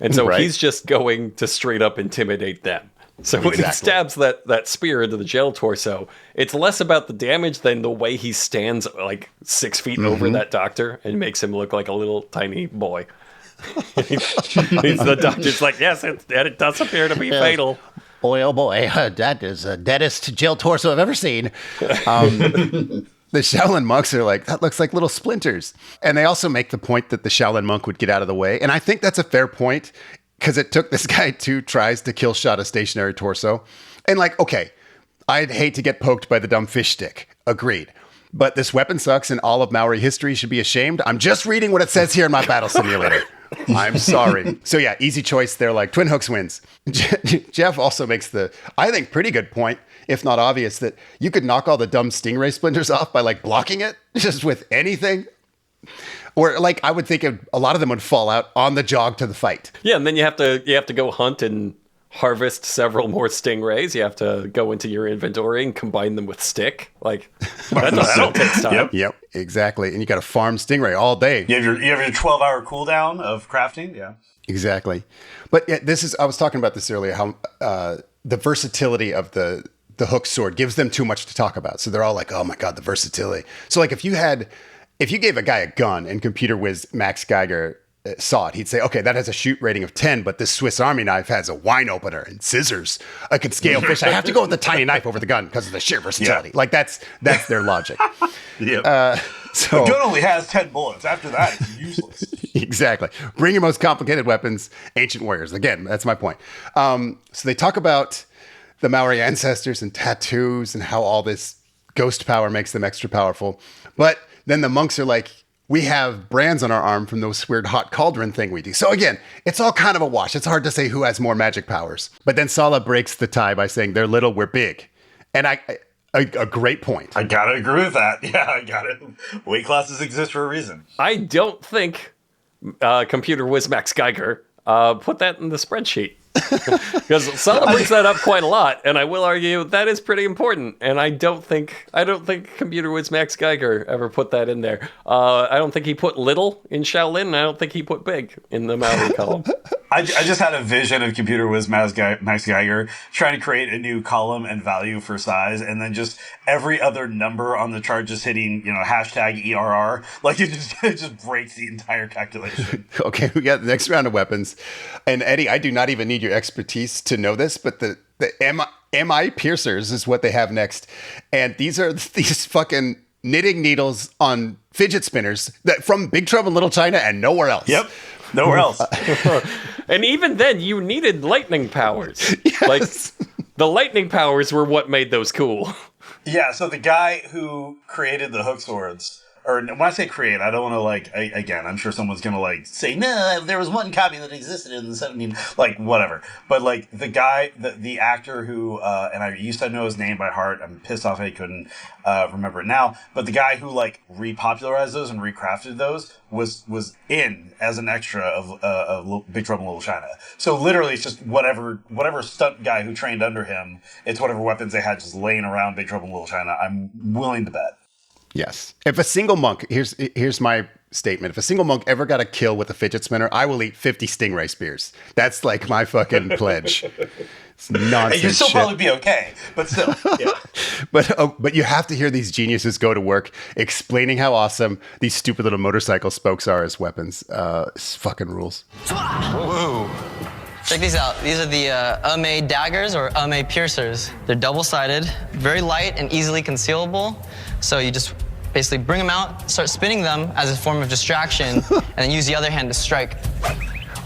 C: and so he's just going to straight up intimidate them. So when he stabs that spear into the jail torso, it's less about the damage than the way he stands like 6 feet over that doctor and makes him look like a little tiny boy. The doctor's like, yes, it does appear to be fatal.
B: Boy, oh boy, that is the deadest jail torso I've ever seen. The Shaolin monks are like, that looks like little splinters. And they also make the point that the Shaolin monk would get out of the way. And I think that's a fair point, because it took this guy 2 tries to kill shot a stationary torso. And like, okay, I'd hate to get poked by the dumb fish stick. Agreed. But this weapon sucks and all of Maori history should be ashamed. I'm just reading what it says here in my battle simulator. I'm sorry. So yeah, easy choice. They're like, twin hooks wins. Jeff also makes the, I think, pretty good point, if not obvious, that you could knock all the dumb stingray splinters off by like blocking it just with anything. Or like, I would think a lot of them would fall out on the jog to the fight.
C: Yeah, and then you have to go hunt and harvest several more stingrays. You have to go into your inventory and combine them with stick. Like, that'll take time.
B: Yep, exactly. And you got to farm stingray all day.
D: You have your 12-hour cooldown of crafting. Yeah,
B: exactly. But yeah, I was talking about this earlier, how the versatility of the hook sword gives them too much to talk about. So they're all like, oh my God, the versatility. So like if you gave a guy a gun and computer whiz Max Geiger saw it, he'd say, okay, that has a shoot rating of 10, but this Swiss Army knife has a wine opener and scissors. I can scale fish. I have to go with the tiny knife over the gun because of the sheer versatility. Like that's their logic.
D: So the gun only has 10 bullets. After that, it's useless.
B: Exactly. Bring your most complicated weapons, ancient warriors. Again, that's my point. So they talk about the Maori ancestors and tattoos and how all this ghost power makes them extra powerful. But then the monks are like, we have brands on our arm from those weird hot cauldron thing we do. So again, it's all kind of a wash. It's hard to say who has more magic powers. But then Sala breaks the tie by saying they're little, we're big. And a great point.
D: I gotta agree with that. Yeah, I got it. Weight classes exist for a reason.
C: I don't think computer whiz Max Geiger put that in the spreadsheet. Because Sala brings that up quite a lot, and I will argue that is pretty important. And I don't think computer whiz Max Geiger ever put that in there. I don't think he put little in Shaolin, and I don't think he put big in the Maori column.
D: I just had a vision of computer whiz Max Geiger trying to create a new column and value for size, and then just every other number on the chart just hitting, hashtag ERR. Like it just breaks the entire calculation.
B: Okay, we got the next round of weapons. And Eddie, I do not even need your expertise to know this, but the MI piercers is what they have next. And these are these fucking knitting needles on fidget spinners that from Big Trouble in Little China and nowhere else.
D: Yep. Nowhere else.
C: And even then, you needed lightning powers.
B: Yes.
C: Like, the lightning powers were what made those cool.
D: Yeah, so the guy who created the hook swords, or when I say create, I don't want to again, I'm sure someone's going to say, no, there was one copy that existed in the 17, whatever. But the guy, the actor who, and I used to know his name by heart, I'm pissed off I couldn't remember it now, but the guy who repopularized those and recrafted those was in as an extra of Big Trouble in Little China. So literally it's just whatever stunt guy who trained under him, it's whatever weapons they had just laying around Big Trouble in Little China. I'm willing to bet.
B: Yes. If a single monk, here's my statement. If a single monk ever got a kill with a fidget spinner, I will eat 50 Stingray spears. That's like my fucking pledge. It's nonsense.
D: And you'd still probably be okay, but still. Yeah.
B: But you have to hear these geniuses go to work explaining how awesome these stupid little motorcycle spokes are as weapons. It's fucking rules.
K: Whoa. Check these out. These are the Ame daggers or Ame piercers. They're double-sided, very light and easily concealable. So you just basically bring them out, start spinning them as a form of distraction, and then use the other hand to strike.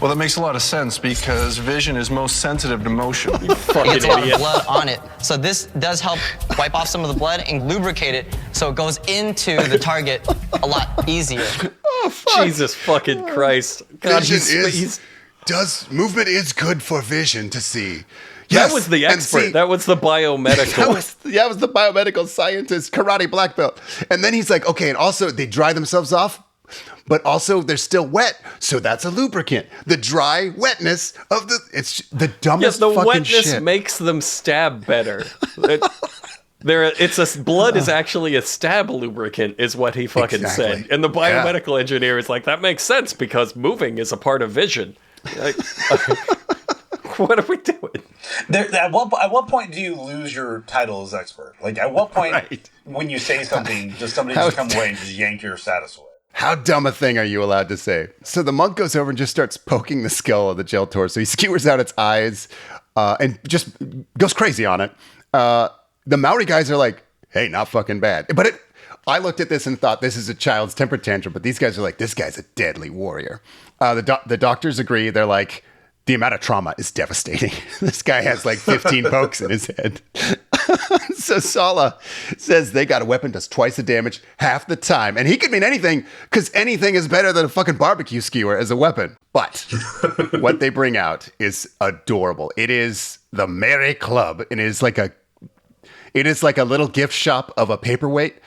H: Well, that makes a lot of sense because vision is most sensitive to motion.
K: It gets a lot of blood on it. So this does help wipe off some of the blood and lubricate it so it goes into the target a lot easier.
B: Oh, fuck.
C: Jesus fucking Christ. God,
B: movement is good for vision to see.
C: Yes, that was the expert. That was the biomedical.
B: that was the biomedical scientist, karate black belt. And then he's like, okay, and also they dry themselves off, but also they're still wet, so that's a lubricant. The dry wetness of it's the dumbest fucking shit.
C: The wetness makes them stab better. Blood is actually a stab lubricant, is what he fucking said. And the biomedical engineer is like, that makes sense because moving is a part of vision. What are we doing?
D: At what point do you lose your title as expert? At what point, when you say something, does somebody just come away and just yank your status away?
B: How dumb a thing are you allowed to say? So the monk goes over and just starts poking the skull of the gel torso. He skewers out its eyes and just goes crazy on it. The Maori guys are like, hey, not fucking bad. But I looked at this and thought this is a child's temper tantrum, but these guys are like, this guy's a deadly warrior. The doctors agree. They're like, the amount of trauma is devastating. This guy has 15 pokes in his head. So Sala says they got a weapon does twice the damage half the time. And he could mean anything because anything is better than a fucking barbecue skewer as a weapon. But what they bring out is adorable. It is the Meray Club. And it is like a little gift shop of a paperweight.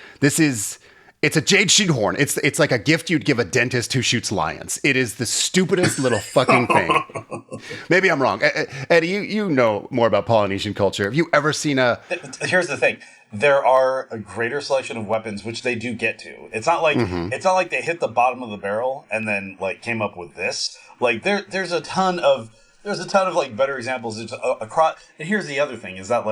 B: It's a jade shoehorn. It's like a gift you'd give a dentist who shoots lions. It is the stupidest little fucking thing. Maybe I'm wrong. Eddie, you know more about Polynesian culture. Have you ever seen a...
D: Here's the thing. There are a greater selection of weapons, which they do get to. It's not like they hit the bottom of the barrel and then came up with this. There's a ton of better examples across. And here's the other thing is that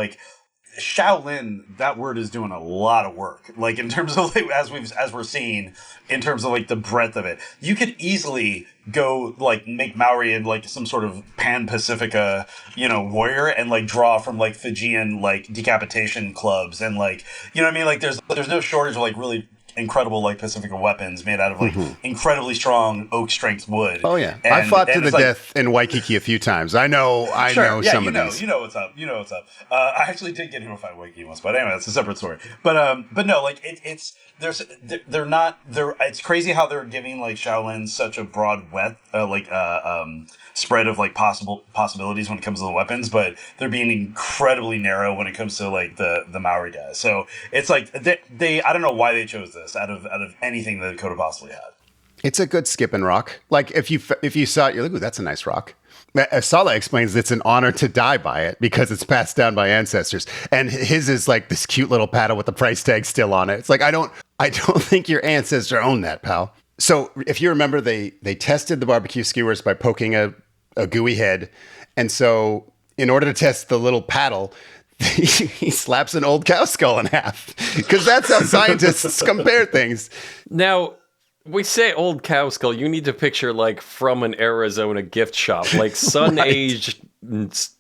D: Shaolin, that word is doing a lot of work. Like in terms of like, as we're seeing, in terms of like the breadth of it, you could easily go like make Maori in like some sort of Pan Pacifica, warrior, and like draw from like Fijian like decapitation clubs and like what I mean. Like there's no shortage of like really incredible like Pacifica weapons made out of like incredibly strong oak strength wood.
B: Oh yeah,
D: and,
B: I fought to the
D: like,
B: death in Waikiki a few times. I know some of these.
D: You know what's up. I actually did get into a fight in Waikiki once, but anyway, that's a separate story. But no, like it's crazy how they're giving like Shaolin such a broad spread of like possibilities when it comes to the weapons, but they're being incredibly narrow when it comes to like the Maori guys. So it's like they I don't know why they chose this out of anything that it could have possibly had.
B: It's a good skip and rock. Like if you saw it, you're like, ooh, that's a nice rock. Sala explains it's an honor to die by it because it's passed down by ancestors, and his is like this cute little paddle with the price tag still on it. It's like I don't think your ancestor owned that, pal. So if you remember, they tested the barbecue skewers by poking a gooey head, and so in order to test the little paddle, he slaps an old cow skull in half because that's how scientists compare things.
C: Now, we say old cow skull, you need to picture like from an Arizona gift shop, like sun-aged,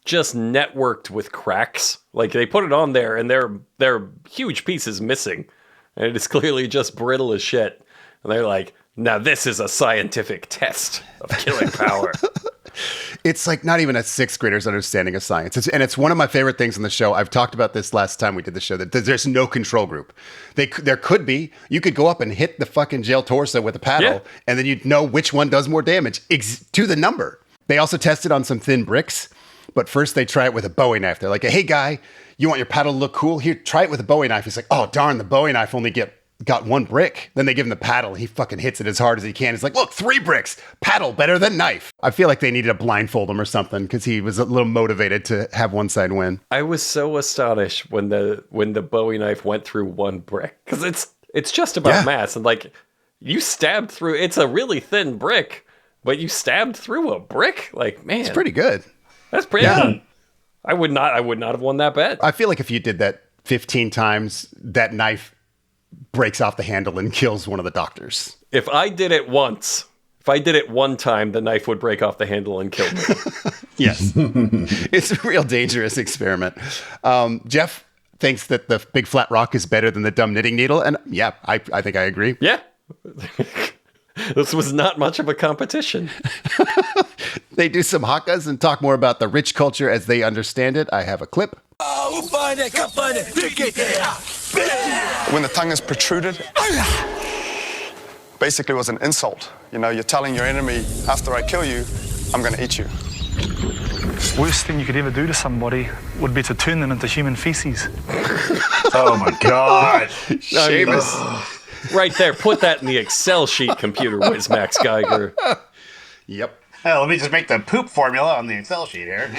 C: just networked with cracks. Like they put it on there and there are huge pieces missing, and it is clearly just brittle as shit. And they're like, now this is a scientific test of killing power.
B: It's like not even a sixth grader's understanding of science. It's one of my favorite things in the show. I've talked about this last time we did the show, that there's no control group. There could be. You could go up and hit the fucking jail torso with a paddle, and then you'd know which one does more damage to the number. They also tested on some thin bricks, but first they try it with a Bowie knife. They're like, hey guy, you want your paddle to look cool? Here, try it with a Bowie knife. He's like, oh darn, the Bowie knife only got one brick. Then they give him the paddle. He fucking hits it as hard as he can. He's like, look, 3 bricks. Paddle better than knife. I feel like they needed to blindfold him or something because he was a little motivated to have one side win.
C: I was so astonished when the Bowie knife went through one brick, because it's just about mass, and like you stabbed through. It's a really thin brick, but you stabbed through a brick. Like, man,
B: it's pretty good.
C: That's pretty good. I would not have won that bet.
B: I feel like if you did that 15 times, that knife breaks off the handle and kills one of the doctors.
C: If I did it once, if I did it one time, the knife would break off the handle and kill me.
B: Yes. It's a real dangerous experiment. Jeff thinks that the big flat rock is better than the dumb knitting needle. And yeah, I think I agree.
C: Yeah. This was not much of a competition.
B: They do some hakas and talk more about the rich culture as they understand it. I have a clip.
H: When the tongue is protruded, basically was an insult. You're telling your enemy, after I kill you, I'm going to eat you.
I: Worst thing you could ever do to somebody would be to turn them into human feces.
D: Oh my God.
B: Seamus.
C: Right there. Put that in the Excel sheet, computer whiz, Max Geiger.
B: Yep.
D: Hey, let me just make the poop formula on the Excel sheet here.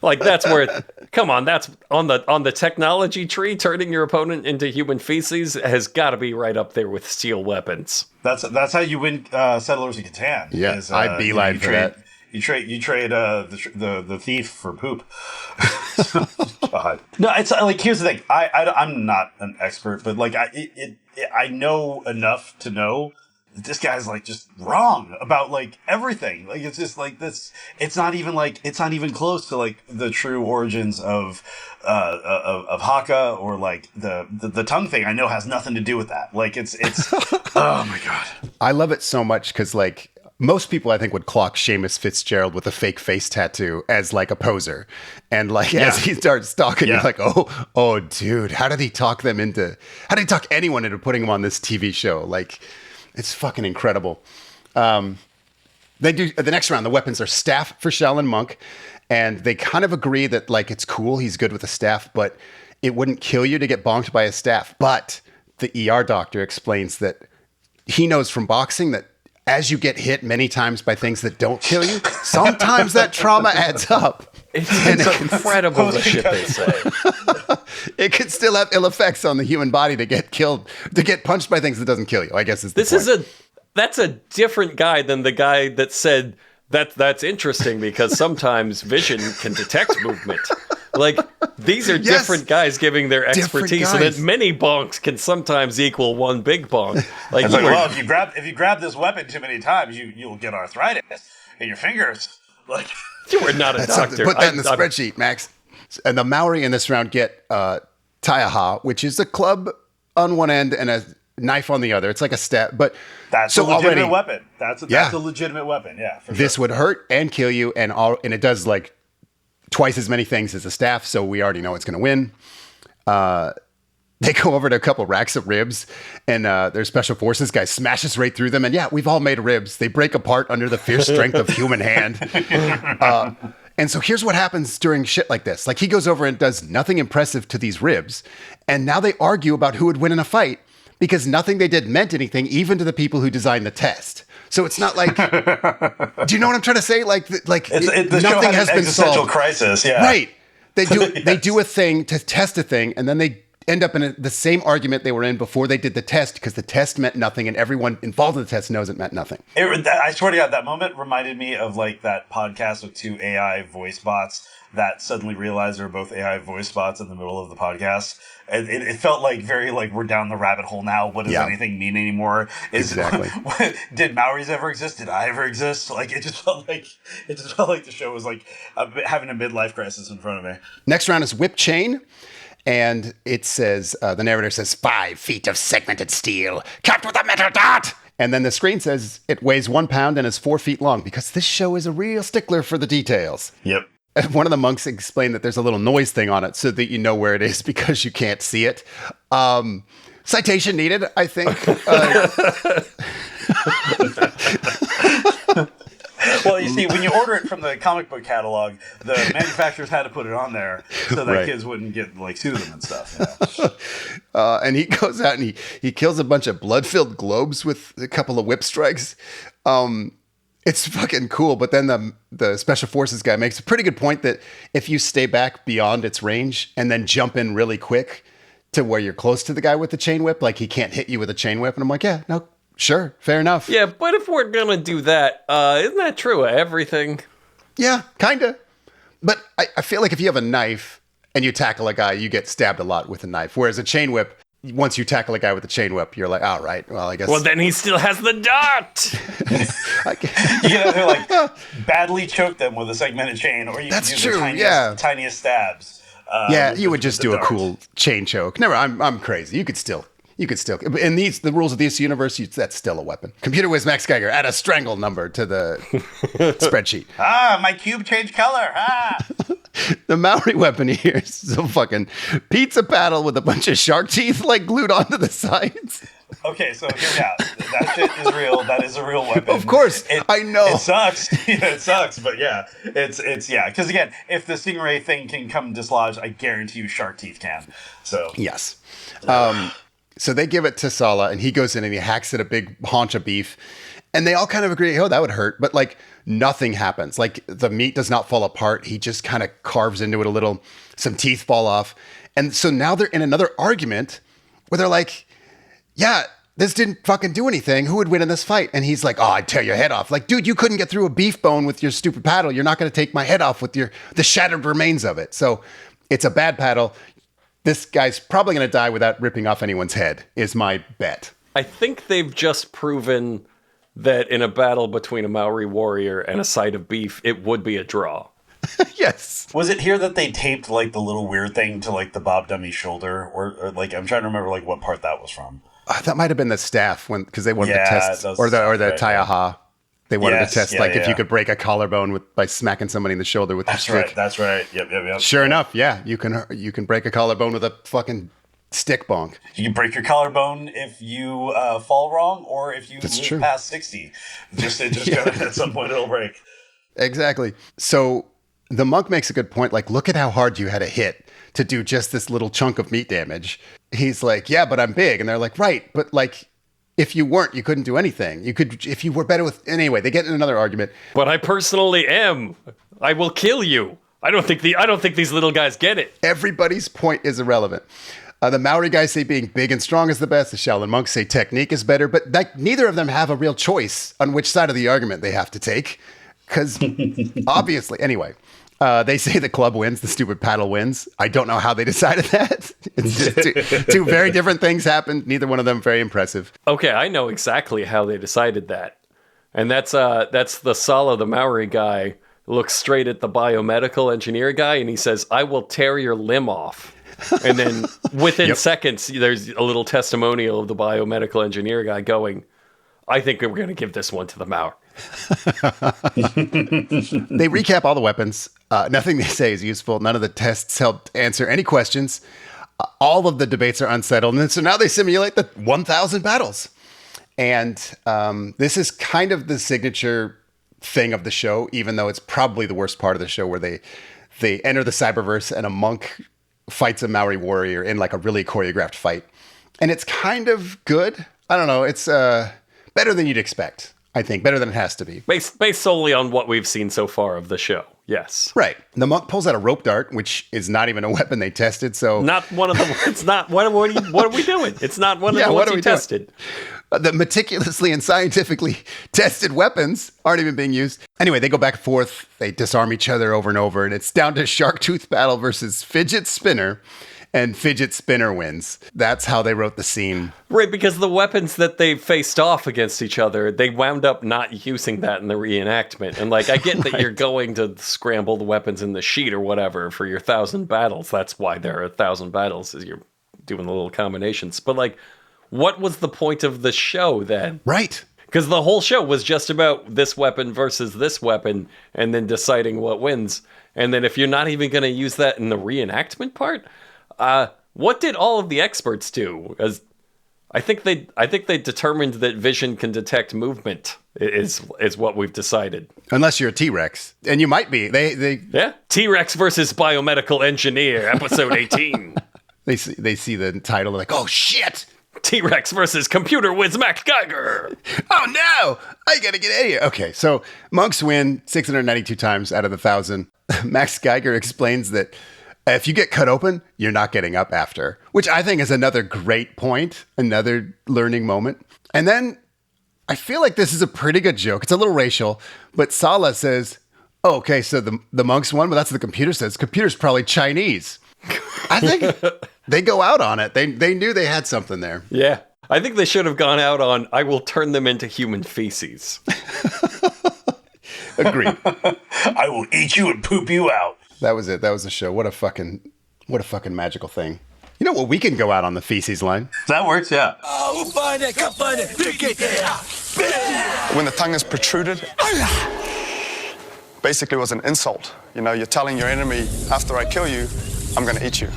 C: Like that's where, come on, that's on the technology tree. Turning your opponent into human feces has got to be right up there with steel weapons.
D: That's how you win Settlers of Catan.
B: Yeah, I'd beeline for that.
D: You trade the thief for poop. God. No, it's like here's the thing. I'm not an expert, but like I know enough to know that this guy's like just wrong about like everything. Like it's just like this. It's not even close to like the true origins of Haka, or like the tongue thing. I know has nothing to do with that. Like it's oh my God.
B: I love it so much because like most people I think would clock Seamus Fitzgerald with a fake face tattoo as like a poser, and like as he starts talking, you're like, oh dude, how did he talk anyone into putting him on this TV show? Like, it's fucking incredible. They do the next round. The weapons are staff for Shaolin Monk, and they kind of agree that like it's cool, he's good with a staff, but it wouldn't kill you to get bonked by a staff. But the ER doctor explains that he knows from boxing that as you get hit many times by things that don't kill you, sometimes that trauma adds up.
C: It's incredible the shit they say.
B: It could still have ill effects on the human body to get punched by things that doesn't kill you, I guess is the point.
C: That's a different guy than the guy that said that's interesting because sometimes vision can detect movement. Like, these are different guys giving their expertise, so that many bonks can sometimes equal one big bonk. Like,
D: well, if you grab this weapon too many times, you'll get arthritis in your fingers. Like,
C: you are not a doctor.
B: Put that in the spreadsheet, Max. And the Maori in this round get taiaha, which is a club on one end and a knife on the other. It's like a stab, but
D: that's a legitimate weapon. That's a legitimate weapon. Yeah, for
B: this
D: sure.
B: would hurt and kill you, and it does like twice as many things as a staff. So we already know it's going to win. They go over to a couple racks of ribs, and their special forces guy smashes right through them. And yeah, we've all made ribs. They break apart under the fierce strength of human hand. And so here's what happens during shit like this. Like, he goes over and does nothing impressive to these ribs, and now they argue about who would win in a fight because nothing they did meant anything, even to the people who designed the test. So it's not like, do you know what I'm trying to say? Like nothing has been solved.
D: Crisis, yeah.
B: Right. They do a thing to test a thing, and then they end up in the same argument they were in before they did the test, because the test meant nothing and everyone involved in the test knows it meant nothing.
D: I swear to God, that moment reminded me of like that podcast with two AI voice bots that suddenly realized they were both AI voice bots in the middle of the podcast. And it felt like very like, we're down the rabbit hole now. What does anything mean anymore?
B: Exactly.
D: Did Maoris ever exist? Did I ever exist? Like, it just felt like the show was like having a midlife crisis in front of me.
B: Next round is whip chain. And it says, the narrator says, 5 feet of segmented steel, capped with a metal dot. And then the screen says it weighs 1 pound and is 4 feet long, because this show is a real stickler for the details.
D: Yep.
B: And one of the monks explained that there's a little noise thing on it so that you know where it is because you can't see it. Citation needed, I think.
D: Well, you see, when you order it from the comic book catalog, the manufacturers had to put it on there so that kids wouldn't get like sue them and stuff. Yeah.
B: And he goes out and he kills a bunch of blood-filled globes with a couple of whip strikes. It's fucking cool. But then the special forces guy makes a pretty good point that if you stay back beyond its range and then jump in really quick to where you're close to the guy with the chain whip, like, he can't hit you with a chain whip. And I'm like, yeah, no. Sure, fair enough.
C: Yeah, but if we're gonna do that, isn't that true of everything?
B: Yeah, kinda. But I feel like if you have a knife and you tackle a guy, you get stabbed a lot with a knife. Whereas a chain whip, once you tackle a guy with a chain whip, you're like, all right, well, I guess.
C: Well, then he still has the dart.
D: You know, like badly choke them with a segmented chain, or you
B: That's
D: use
B: true.
D: the tiniest stabs.
B: You would just do a cool chain choke. Never, I'm crazy. You could still. In the rules of this universe, that's still a weapon. Computer whiz Max Geiger, add a strangle number to the spreadsheet.
D: My cube changed color.
B: The Maori weapon here is so fucking pizza paddle with a bunch of shark teeth like glued onto the sides.
D: Okay, so hear me out. That shit is real. That is a real weapon.
B: Of course, I know.
D: It sucks. It sucks, but yeah, it's because again, if the Stingray thing can come dislodged, I guarantee you shark teeth can. So
B: yes. So they give it to Sala, and he goes in and he hacks at a big haunch of beef. And they all kind of agree, oh, that would hurt. But, like, nothing happens. Like, the meat does not fall apart. He just kind of carves into it a little. Some teeth fall off. And so now they're in another argument where they're like, yeah, this didn't fucking do anything. Who would win in this fight? And he's like, oh, I'd tear your head off. Like, dude, you couldn't get through a beef bone with your stupid paddle. You're not going to take my head off with the shattered remains of it. So it's a bad paddle. This guy's probably going to die without ripping off anyone's head, is my bet.
C: I think they've just proven that in a battle between a Maori warrior and a side of beef, it would be a draw.
B: Yes.
D: Was it here that they taped like the little weird thing to like the Bob Dummy's shoulder, or like I'm trying to remember like what part that was from?
B: That might have been the staff because they wanted to test, or the taiaha. They wanted to test if you could break a collarbone by smacking somebody in the shoulder with your stick.
D: That's right. Yep.
B: Sure enough, yeah, you can break a collarbone with a fucking stick bonk.
D: You can break your collarbone if you fall wrong, or if you live past 60. Just at some point it'll break.
B: Exactly. So the monk makes a good point. Like, look at how hard you had to hit to do just this little chunk of meat damage. He's like, yeah, but I'm big, and they're like, right, but like. If you weren't, you couldn't do anything. You could, if you were better with. Anyway, they get in another argument.
C: But I personally am. I will kill you. I don't think these little guys get it.
B: Everybody's point is irrelevant. The Maori guys say being big and strong is the best. The Shaolin monks say technique is better. But neither of them have a real choice on which side of the argument they have to take. Because obviously, anyway, they say the club wins, the stupid paddle wins. I don't know how they decided that. It's just two very different things happened. Neither one of them very impressive.
C: Okay, I know exactly how they decided that. And that's the Sala, the Maori guy, looks straight at the biomedical engineer guy, and he says, "I will tear your limb off." And then within seconds, there's a little testimonial of the biomedical engineer guy going, "I think we're going to give this one to the Maori."
B: They recap all the weapons. Nothing they say is useful. None of the tests helped answer any questions. All of the debates are unsettled. And so now they simulate the 1,000 battles. And this is kind of the signature thing of the show, even though it's probably the worst part of the show, where they enter the cyberverse and a monk fights a Maori warrior in like a really choreographed fight. And it's kind of good. I don't know. It's better than you'd expect, I think. Better than it has to be.
C: Based solely on what we've seen so far of the show. Yes.
B: Right. The monk pulls out a rope dart, which is not even a weapon they tested. So
C: not one of them. It's not. What are we doing? It's not one of the ones we tested.
B: The meticulously and scientifically tested weapons aren't even being used. Anyway, they go back and forth. They disarm each other over and over. And it's down to Shark Tooth battle versus Fidget Spinner. And Fidget Spinner wins. That's how they wrote the scene.
C: Right, because the weapons that they faced off against each other, they wound up not using that in the reenactment. And like, I get that you're going to scramble the weapons in the sheet or whatever for your 1,000 battles. That's why there are 1,000 battles, is you're doing the little combinations. But like, what was the point of the show then?
B: Right.
C: Because the whole show was just about this weapon versus this weapon and then deciding what wins. And then if you're not even going to use that in the reenactment part, what did all of the experts do? As I think they determined that vision can detect movement is what we've decided.
B: Unless you're a T-Rex, and you might be.
C: Yeah. T-Rex versus biomedical engineer, episode 18.
B: They see the title, they're like, oh shit!
C: T-Rex versus computer whiz Max Geiger.
B: Oh no! I gotta get out of here. Okay, so monks win 692 times out of 1,000. Max Geiger explains that if you get cut open, you're not getting up after, which I think is another great point, another learning moment. And then I feel like this is a pretty good joke. It's a little racial, but Sala says, oh, okay, so the monks won, but that's what the computer says. Computer's probably Chinese. I think they go out on it. They knew they had something there.
C: Yeah. I think they should have gone out on, I will turn them into human feces.
B: Agreed.
D: I will eat you and poop you out.
B: That was it. That was the show. What a fucking magical thing. You know what? We can go out on the feces line.
D: That works, yeah.
H: When the tongue is protruded, basically was an insult. You know, you're telling your enemy, after I kill you, I'm going to eat you.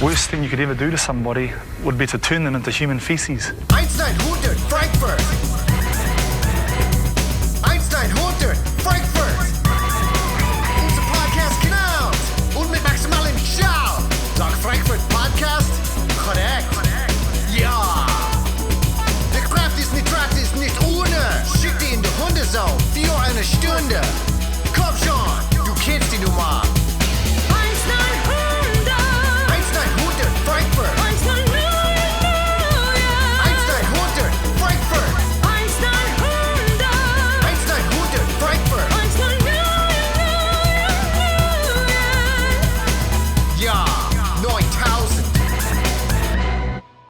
I: Worst thing you could ever do to somebody would be to turn them into human feces.
A: Einstein, 100, Frankfurt. Einstein, 100, Frankfurt. Unser Podcast genau. Und mit maximalem Schau. Sag Frankfurt Podcast? Korrekt. Ja. Der Kraft ist nicht gratis, nicht ohne. Schick die in die Hundezone. 4 eine Stunde. Komm schon, du kennst die Nummer.